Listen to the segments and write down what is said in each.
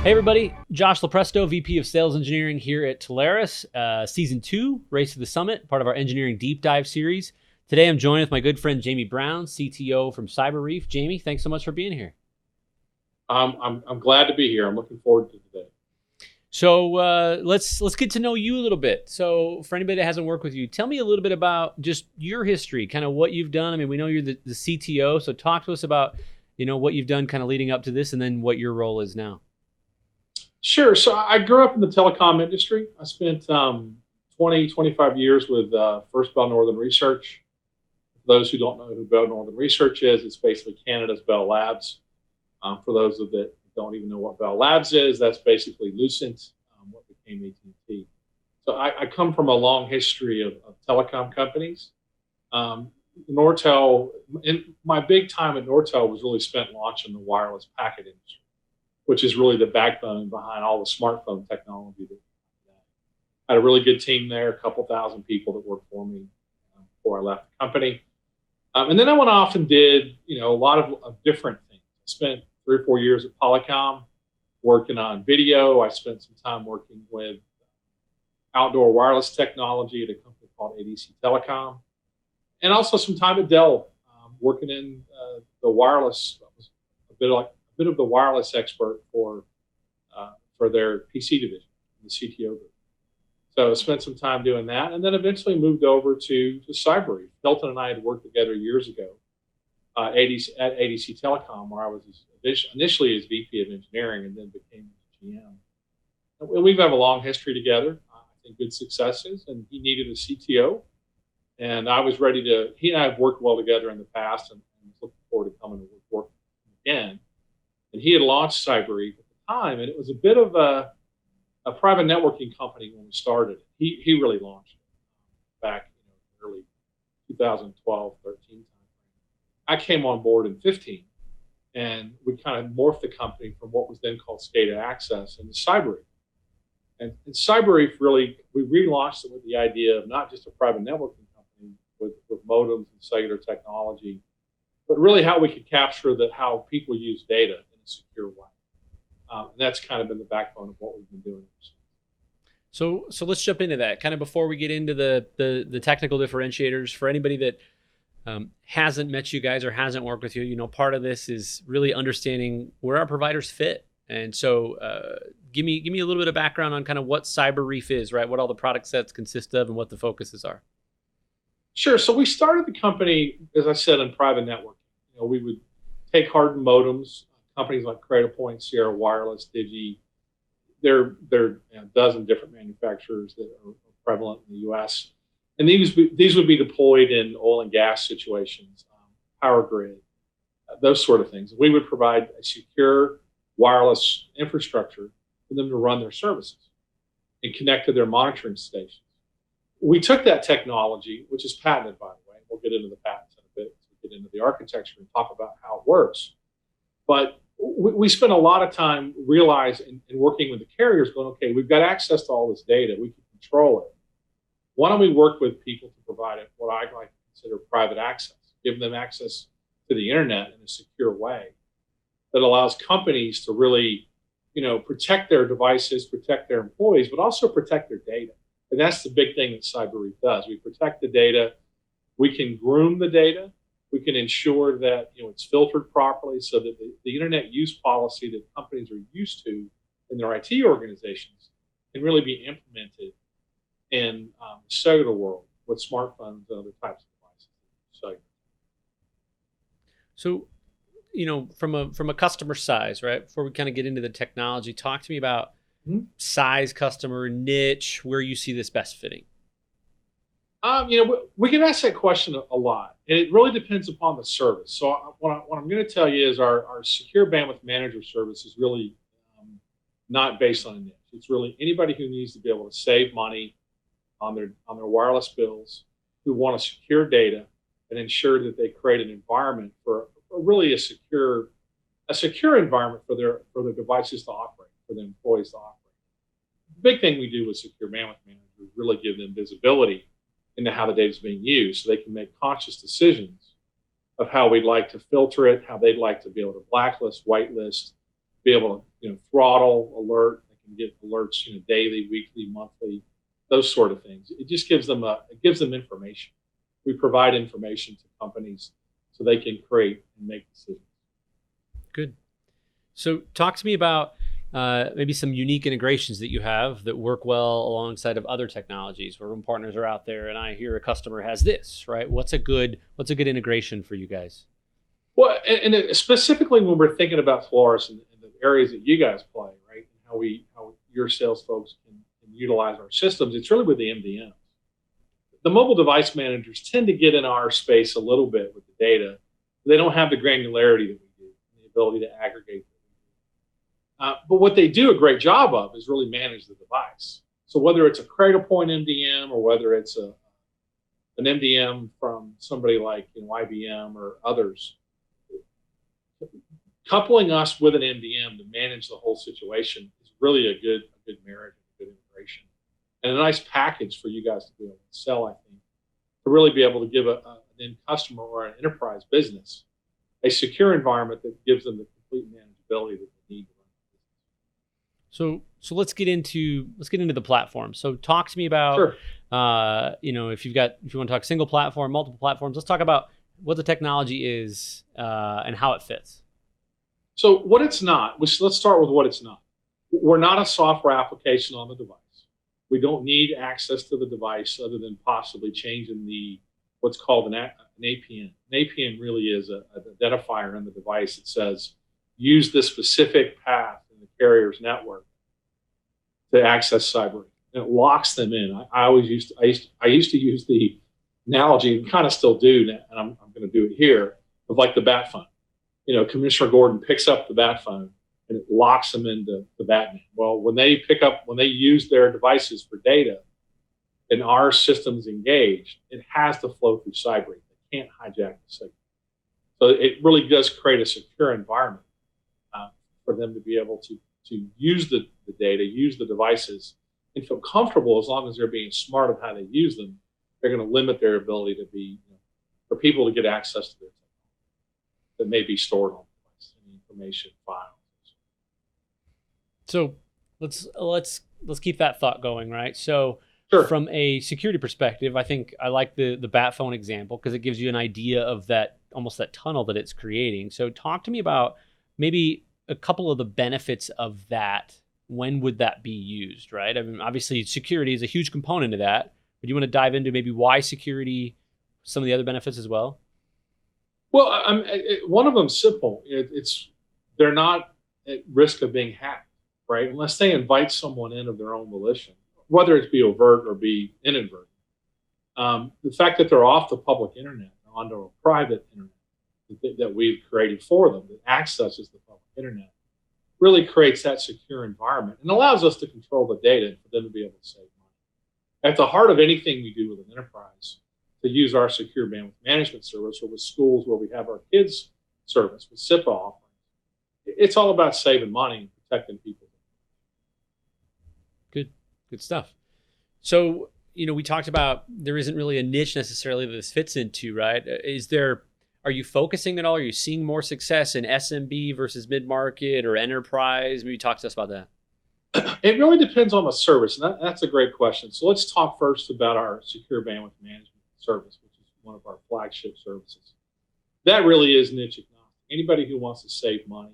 Hey everybody, Josh Lupresto, VP of Sales Engineering here at Telarus, Season 2, Race to the Summit, part of our Engineering Deep Dive series. Today I'm joined with my good friend Jamie Brown, CTO from CyberReef. Jamie, thanks so much for being here. I'm glad to be here. I'm looking forward to today. So let's get to know you a little bit. So for anybody that hasn't worked with you, tell me a little bit about just your history, kind of what you've done. I mean, we know you're the CTO, so talk to us about what you've done kind of leading up to this and then what your role is now. Sure. So I grew up in the telecom industry. I spent 20, 25 years with First Bell Northern Research. For those who don't know who Bell Northern Research is, it's basically Canada's Bell Labs. For those that don't even know what Bell Labs is, that's basically Lucent, what became AT&T. So I come from a long history of telecom companies. Nortel, and my big time at Nortel was really spent launching the wireless packet industry, which is really the backbone behind all the smartphone technology. I had a really good team there, a couple thousand people that worked for me before I left the company. And then I went off and did, a lot of different things. I spent 3 or 4 years at Polycom working on video. I spent some time working with outdoor wireless technology at a company called ADC Telecom. And also some time at Dell working in the wireless, a bit of the wireless expert for their PC division, the CTO group. So I spent some time doing that, and then eventually moved over to CyberReef. Hilton and I had worked together years ago at ADC Telecom, where I was initially as VP of Engineering and then became GM. And we've had a long history together. I think good successes, and he needed a CTO, and I was ready to. He and I have worked well together in the past, and was looking forward to coming to work again. And he had launched CyberReef at the time, and it was a bit of a private networking company when we started. He really launched it back in early 2012, 13 time. I came on board in 15, and we kind of morphed the company from what was then called SCADA Access into CyberReef. And CyberReef really, we relaunched it with the idea of not just a private networking company with modems and cellular technology, but really how we could capture how people use data in a secure way. And that's kind of been the backbone of what we've been doing. So let's jump into that. Kind of before we get into the technical differentiators, for anybody that hasn't met you guys or hasn't worked with you, part of this is really understanding where our providers fit. And so give me a little bit of background on kind of what CyberReef is, right? What all the product sets consist of and what the focuses are. Sure. So we started the company, as I said, in private networking. We would take hardened modems, companies like Cradlepoint, Sierra Wireless, Digi. There are a dozen different manufacturers that are prevalent in the U.S. And these would be deployed in oil and gas situations, power grid, those sort of things. We would provide a secure wireless infrastructure for them to run their services and connect to their monitoring stations. We took that technology, which is patented, by the way. We'll get into the patents in a bit as we get into the architecture and talk about how it works. But we spent a lot of time realizing and working with the carriers going, okay, we've got access to all this data. We can control it. Why don't we work with people to provide it, what I like to consider private access, give them access to the internet in a secure way that allows companies to really, protect their devices, protect their employees, but also protect their data. And that's the big thing that CyberReef does. We protect the data. We can groom the data. We can ensure that it's filtered properly so that the internet use policy that companies are used to in their IT organizations can really be implemented in the cellular world with smartphones and other types of devices. So, from a customer size, right? Before we kind of get into the technology, talk to me about size, customer, niche, where you see this best fitting. We get asked that question a lot, and it really depends upon the service. So what I'm going to tell you is our secure bandwidth manager service is really not based on a niche. It's really anybody who needs to be able to save money on their wireless bills, who want to secure data and ensure that they create an environment for really a secure environment for their devices to operate, for the employees to operate. The big thing we do with secure bandwidth manager is really give them visibility into how the data is being used so they can make conscious decisions of how we'd like to filter it, how they'd like to be able to blacklist, whitelist, be able throttle alert. They can get alerts, daily, weekly, monthly, those sort of things. It just gives them information. We provide information to companies so they can create and make decisions. Good. So talk to me about maybe some unique integrations that you have that work well alongside of other technologies where partners are out there and I hear a customer has this, right? What's a good integration for you guys? Well, and specifically when we're thinking about Telarus and the areas that you guys play, right? And how your sales folks can utilize our systems, it's really with the MDMs. The mobile device managers tend to get in our space a little bit with the data. They don't have the granularity that we do, the ability to aggregate. But what they do a great job of is really manage the device. So whether it's a cradle point MDM or whether it's an MDM from somebody like IBM or others, coupling us with an MDM to manage the whole situation is really a good marriage, a good integration, and a nice package for you guys to be able to sell, I think, to really be able to give an end customer or an enterprise business a secure environment that gives them the complete manageability that they need to run the business. So let's get into the platform. So talk to me about Sure. if you want to talk single platform, multiple platforms, let's talk about what the technology is and how it fits. So what it's not, let's start with what it's not. We're not a software application on the device. We don't need access to the device other than possibly changing what's called an APN. An APN really is an identifier in the device that says, use this specific path in the carrier's network to access CyberReef. And it locks them in. I used to use the analogy, and kind of still do, and I'm going to do it here, of like the bat phone. Commissioner Gordon picks up the bat phone and it locks them into the Batman. Well, when they use their devices for data and our system's engaged, it has to flow through CyberReef. It can't hijack the signal. So it really does create a secure environment for them to be able to use the data, use the devices, and feel comfortable as long as they're being smart of how they use them. They're going to limit their ability to be, for people to get access to their technology that may be stored on the device, information, files. So let's keep that thought going, right? So Sure. From a security perspective, I think I like the bat phone example because it gives you an idea of that almost that tunnel that it's creating. So talk to me about maybe a couple of the benefits of that. When would that be used, right? I mean, obviously security is a huge component of that, but you want to dive into maybe why security, some of the other benefits as well? Well, one of them's simple. They're not at risk of being hacked, right? Unless they invite someone in of their own volition, whether it be overt or be inadvertent. The fact that they're off the public internet, onto a private internet that we've created for them, that accesses the public internet, really creates that secure environment and allows us to control the data and for them to be able to save money. At the heart of anything we do with an enterprise, to use our secure bandwidth management service, or with schools where we have our kids service with SIPA offerings, it's all about saving money and protecting people. Good stuff. So, we talked about there isn't really a niche necessarily that this fits into, right? Are you focusing at all? Are you seeing more success in SMB versus mid-market or enterprise? Maybe talk to us about that. It really depends on the service, and that's a great question. So let's talk first about our secure bandwidth management service, which is one of our flagship services. That really is niche agnostic. Anybody who wants to save money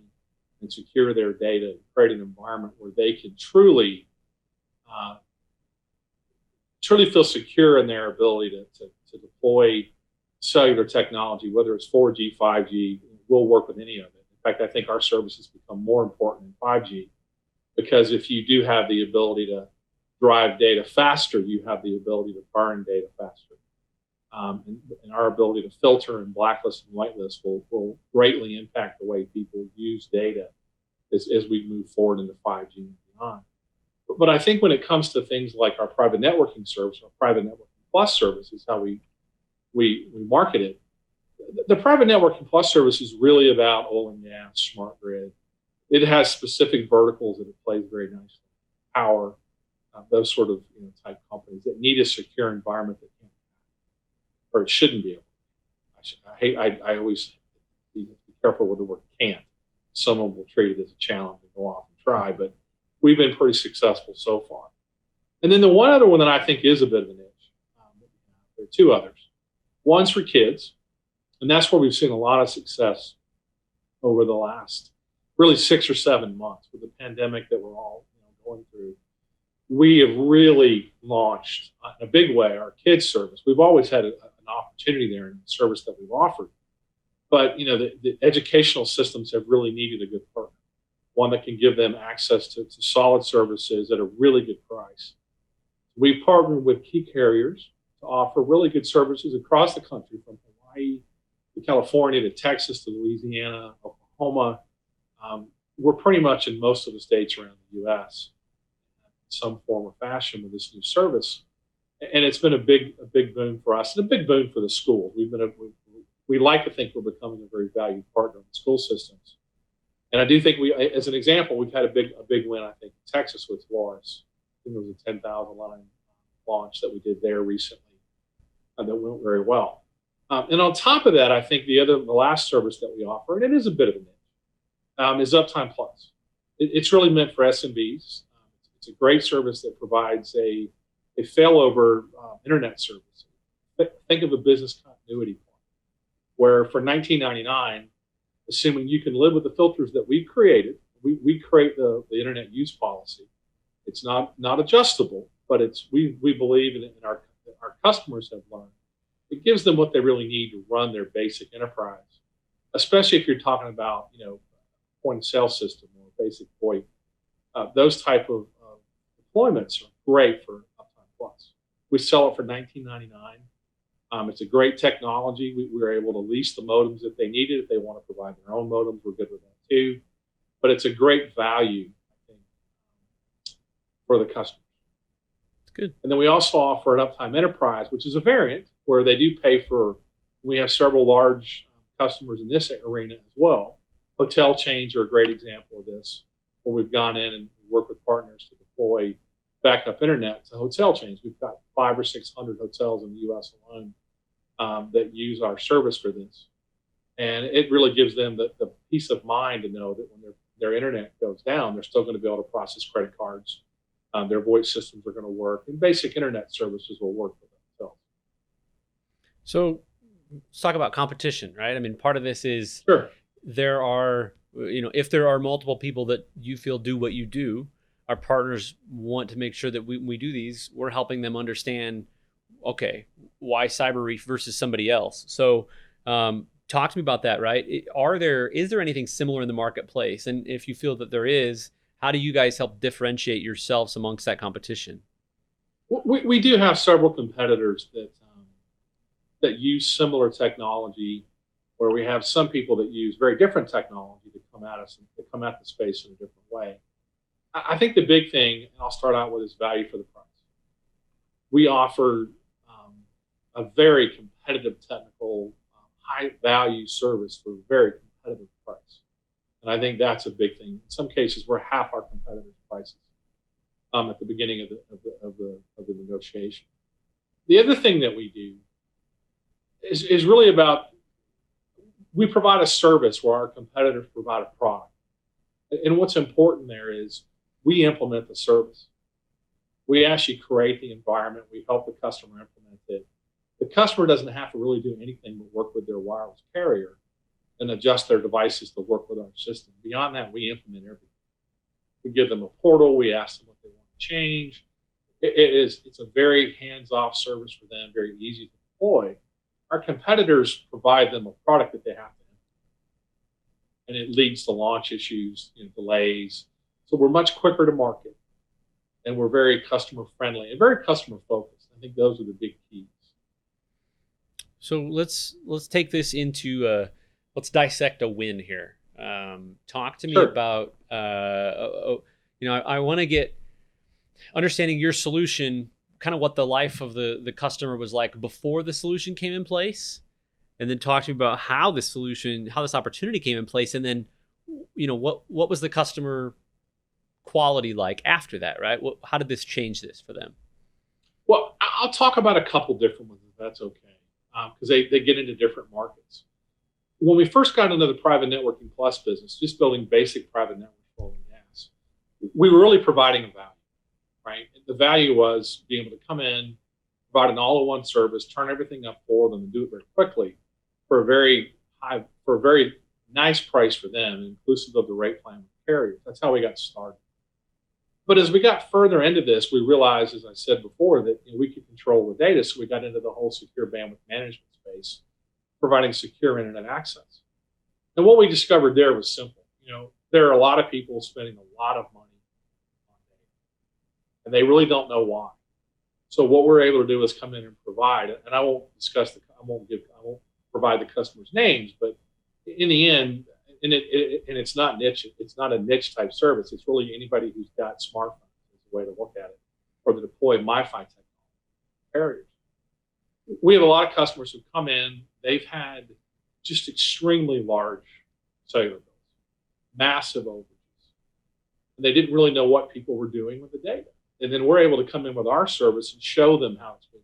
and secure their data, create an environment where they can truly feel secure in their ability to deploy cellular technology, whether it's 4G, 5G, we'll work with any of it. In fact, I think our services become more important in 5G because if you do have the ability to drive data faster, you have the ability to burn data faster. And our ability to filter and blacklist and whitelist will greatly impact the way people use data as we move forward into 5G and beyond. But I think when it comes to things like our private networking service, our private networking plus service is how we market it. The private networking plus service is really about oil and gas, smart grid. It has specific verticals that it plays very nicely. Power, those sort of type companies that need a secure environment that can't, or it shouldn't be able. I always be careful with the word can't. Someone will treat it as a challenge and go off and try, but we've been pretty successful so far. And then the one other one that I think is a bit of a niche, there are two others. One's for kids, and that's where we've seen a lot of success over the last really 6 or 7 months with the pandemic that we're all going through. We have really launched in a big way our kids service. We've always had an opportunity there in the service that we've offered, but the educational systems have really needed a good partner, one that can give them access to solid services at a really good price. We've partnered with key carriers to offer really good services across the country, from Hawaii to California to Texas to Louisiana, Oklahoma. We're pretty much in most of the states around the U.S. in some form or fashion with this new service, and it's been a big boon for us and a big boon for the schools. We like to think we're becoming a very valued partner in the school systems, and I do think as an example, we've had a big win. I think in Texas with Telarus. I think it was a 10,000 line launch that we did there recently that went very well. And on top of that, I think the last service that we offer, and it is a bit of a niche, is UptimePlus. It's really meant for SMBs. It's a great service that provides a failover internet service. Think of a business continuity plan, where for $19.99, assuming you can live with the filters that we've created, we create the internet use policy. It's not adjustable, but we believe in our customers have learned. It gives them what they really need to run their basic enterprise, especially if you're talking about point of sale system or basic VoIP. Those type of deployments are great for UptimePlus. We sell it for $19.99. It's a great technology. We were able to lease the modems that they needed. If they want to provide their own modems, we're good with that too. But it's a great value, I think, for the customers. It's good. And then we also offer an Uptime Enterprise, which is a variant where they do pay for. We have several large customers in this arena as well. Hotel chains are a great example of this, where we've gone in and worked with partners to deploy backup internet to hotel chains. We've got 500 or 600 hotels in the U.S. alone that use our service for this. And it really gives them the peace of mind to know that when their internet goes down, they're still going to be able to process credit cards. Their voice systems are going to work, and basic internet services will work for themselves. So let's talk about competition, right? I mean, part of this is sure. There are, if there are multiple people that you feel do what you do, our partners want to make sure that when we do these, we're helping them understand, okay, why CyberReef versus somebody else. So talk to me about that, right? Is there anything similar in the marketplace? And if you feel that there is, how do you guys help differentiate yourselves amongst that competition? We do have several competitors that use similar technology, where we have some people that use very different technology to come at us and to come at the space in a different way. I think the big thing, and I'll start out with, is value for the price. We offer a very competitive technical, high value service for a very competitive price. And I think that's a big thing. In some cases, we're half our competitors' prices at the beginning of the negotiation. The other thing that we do is really about, we provide a service where our competitors provide a product. And what's important there is we implement the service. We actually create the environment. We help the customer implement it. The customer doesn't have to really do anything but work with their wireless carrier and adjust their devices to work with our system. Beyond that, we implement everything. We give them a portal. We ask them what they want to change. It's a very hands-off service for them, very easy to deploy. Our competitors provide them a product that they have to implement, and it leads to launch issues, delays. So we're much quicker to market, and we're very customer friendly and very customer focused. I think those are the big keys. So let's take this into let's dissect a win here. Talk to me about I want to get understanding your solution, kind of what the life of the customer was like before the solution came in place, and then talk to me about how this opportunity came in place, and then what was the customer quality like after that, right? How did this change this for them? Well, I'll talk about a couple different ones, if that's okay, because they get into different markets. When we first got into the private networking plus business, just building basic private networks for oil and gas, we were really providing a value, right? The value was being able to come in, provide an all-in-one service, turn everything up for them, and do it very quickly for a very nice price for them, inclusive of the rate plan with carriers. That's how we got started. But as we got further into this, we realized, as I said before, that we could control the data. So we got into the whole secure bandwidth management space, providing secure internet access. And what we discovered there was simple. There are a lot of people spending a lot of money on data, and they really don't know why. So what we're able to do is come in and provide, and I won't provide the customers' names, but in the end, and it's not niche. It's not a niche type service. It's really anybody who's got smartphones is the way to look at it, or to deploy MiFi technology carriers. We have a lot of customers who come in. They've had just extremely large cellular bills, massive overages, and they didn't really know what people were doing with the data. And then we're able to come in with our service and show them how it's being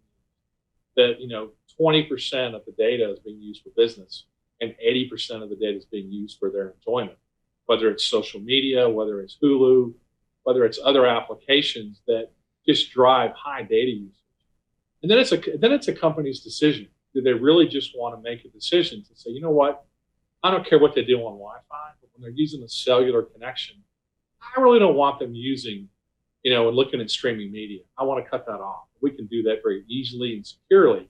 used. That 20% of the data is being used for business, and 80% of the data is being used for their enjoyment, whether it's social media, whether it's Hulu, whether it's other applications that just drive high data usage. And then it's a company's decision. Do they really just want to make a decision to say, you know what, I don't care what they do on Wi-Fi, but when they're using a cellular connection, I really don't want them using, and looking at streaming media. I want to cut that off. We can do that very easily and securely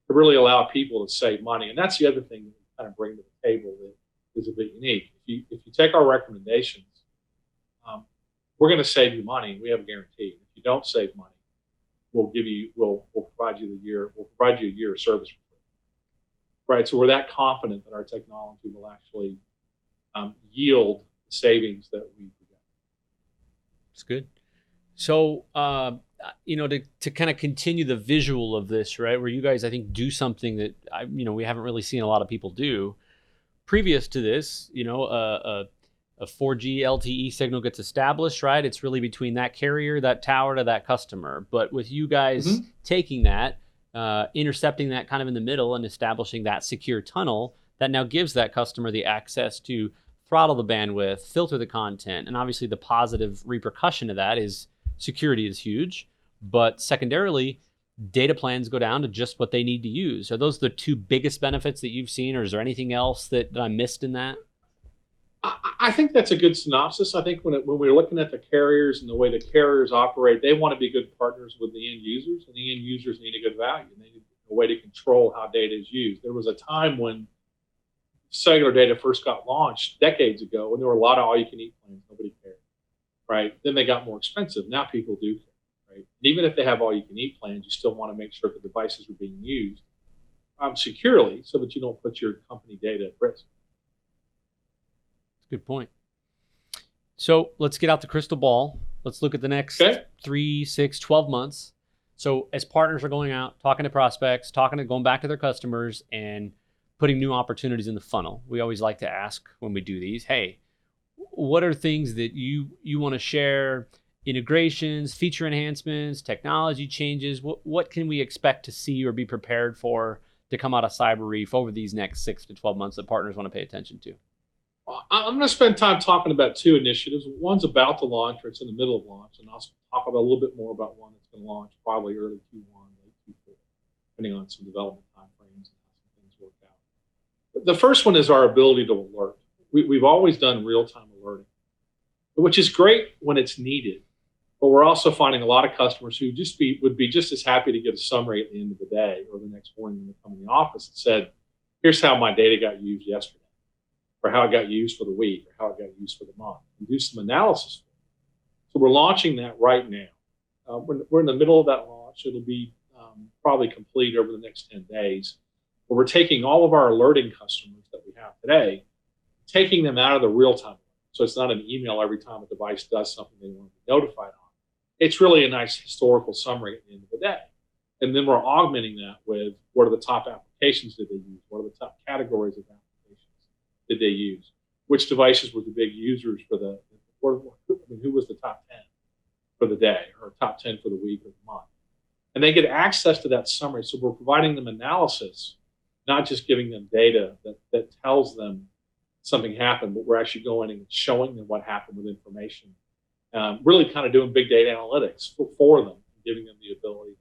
to really allow people to save money. And that's the other thing that we kind of bring to the table that is a bit unique. If you take our recommendations, we're going to save you money. We have a guarantee. If you don't save money, we'll provide you a year of service. Right. So we're that confident that our technology will actually yield the savings that we project. That's good. So, to kind of continue the visual of this, right, where you guys, I think, do something that, we haven't really seen a lot of people do. Previous to this, a 4G LTE signal gets established, right? It's really between that carrier, that tower, to that customer. But with you guys taking that, intercepting that kind of in the middle and establishing that secure tunnel, that now gives that customer the access to throttle the bandwidth, filter the content. And obviously the positive repercussion of that is security is huge, but secondarily, data plans go down to just what they need to use. Are those the two biggest benefits that you've seen, or is there anything else that I missed in that? I think that's a good synopsis. I think when we're looking at the carriers and the way the carriers operate, they want to be good partners with the end users, and the end users need a good value, and they need a way to control how data is used. There was a time when cellular data first got launched decades ago, when there were a lot of all-you-can-eat plans. Nobody cared, right? Then they got more expensive. Now people do care, right? And even if they have all-you-can-eat plans, you still want to make sure the devices are being used securely so that you don't put your company data at risk. Good point. So let's get out the crystal ball. Let's look at the next 3, 6, 12 months. So as partners are going out, talking to prospects, going back to their customers and putting new opportunities in the funnel, we always like to ask when we do these, hey, what are things that you want to share? Integrations, feature enhancements, technology changes? What can we expect to see or be prepared for to come out of CyberReef over these next 6 to 12 months that partners want to pay attention to? I'm going to spend time talking about two initiatives. One's about to launch, or it's in the middle of launch, and I'll talk about a little bit more about one that's going to launch probably early Q1, late Q4, depending on some development timeframes and how some things work out. But the first one is our ability to alert. We've always done real-time alerting, which is great when it's needed, but we're also finding a lot of customers who would be just as happy to get a summary at the end of the day or the next morning when they come in the office and said, here's how my data got used yesterday, or how it got used for the week, or how it got used for the month, and do some analysis. So we're launching that right now. We're in the middle of that launch. It'll be probably complete over the next 10 days. But we're taking all of our alerting customers that we have today, taking them out of the real-time. So it's not an email every time a device does something they want to be notified on. It's really a nice historical summary at the end of the day. And then we're augmenting that with what are the top applications that they use? What are the top categories of applications did they use? Which devices were the big users for who was the top 10 for the day, or top 10 for the week or the month? And they get access to that summary. So we're providing them analysis, not just giving them data that tells them something happened, but we're actually going and showing them what happened with information really kind of doing big data analytics for them, giving them the ability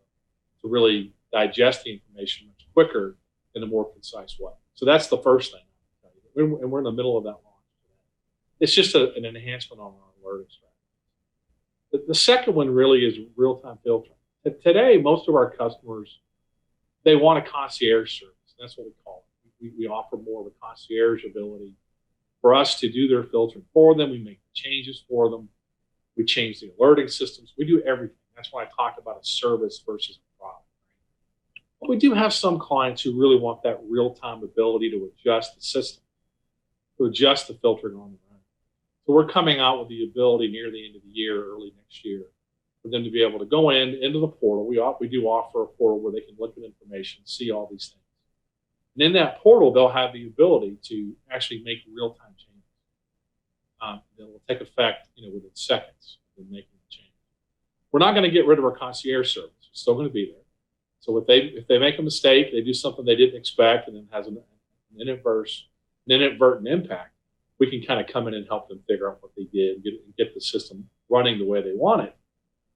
to really digest the information much quicker in a more concise way. So that's the first thing. And we're in the middle of that launch. It's just an enhancement on our alerting strategy. The second one really is real-time filtering. Today, most of our customers, they want a concierge service. That's what we call it. We offer more of a concierge ability for us to do their filtering for them. We make changes for them. We change the alerting systems. We do everything. That's why I talked about a service versus a product. But we do have some clients who really want that real-time ability to adjust the system, to adjust the filtering on their own. So we're coming out with the ability near the end of the year, early next year, for them to be able to go into the portal. We do offer a portal where they can look at information, see all these things. And in that portal, they'll have the ability to actually make real-time changes. That will take effect, within seconds of making the change. We're not going to get rid of our concierge service. It's still going to be there. So if they make a mistake, they do something they didn't expect, and then has an inadvertent impact, we can kind of come in and help them figure out what they did and get the system running the way they want it.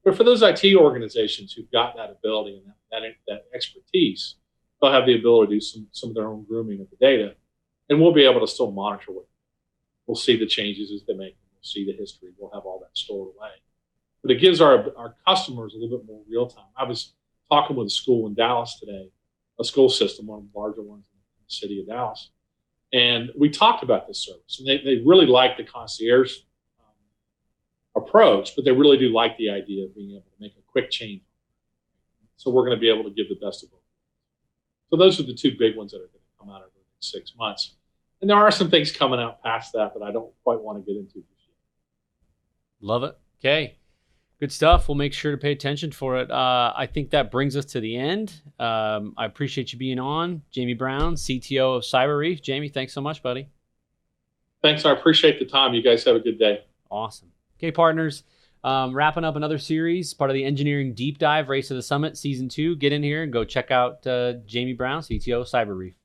But for those IT organizations who've got that ability and that expertise, they'll have the ability to do some of their own grooming of the data, and we'll be able to still monitor it. We'll see the changes as they make them. We'll see the history. We'll have all that stored away. But it gives our customers a little bit more real time. I was talking with a school in Dallas today, a school system, one of the larger ones in the city of Dallas. And we talked about this service. And they really like the concierge approach, but they really do like the idea of being able to make a quick change. So we're going to be able to give the best of both. So those are the two big ones that are going to come out over the next 6 months. And there are some things coming out past that I don't quite want to get into just yet. Love it. Okay. Good stuff. We'll make sure to pay attention for it. I think that brings us to the end. I appreciate you being on. Jamie Brown, CTO of CyberReef. Jamie, thanks so much, buddy. Thanks. I appreciate the time. You guys have a good day. Awesome. Okay, partners. Wrapping up another series, part of the Engineering Deep Dive Race to the Summit Season 2. Get in here and go check out Jamie Brown, CTO of CyberReef.